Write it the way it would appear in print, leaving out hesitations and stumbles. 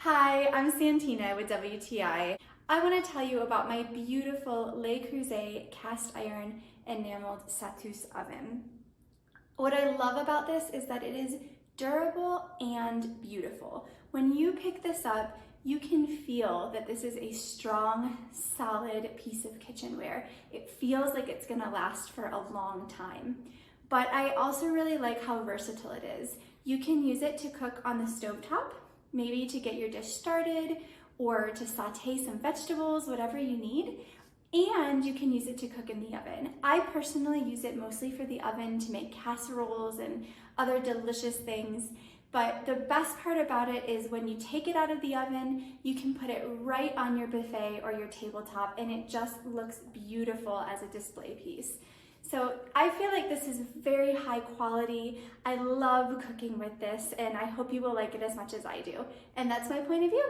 Hi, I'm Santina with WTI. I want to tell you about my beautiful Le Creuset cast iron enameled Satus oven. What I love about this is that it is durable and beautiful. When you pick this up, you can feel that this is a strong, solid piece of kitchenware. It feels like it's gonna last for a long time. But I also really like how versatile it is. You can use it to cook on the stovetop, maybe to get your dish started or to saute some vegetables, whatever you need. And you can use it to cook in the oven. I personally use it mostly for the oven to make casseroles and other delicious things. But the best part about it is when you take it out of the oven, you can put it right on your buffet or your tabletop and it just looks beautiful as a display piece. So I feel like this is very high quality. I love cooking with this and I hope you will like it as much as I do. And that's my point of view.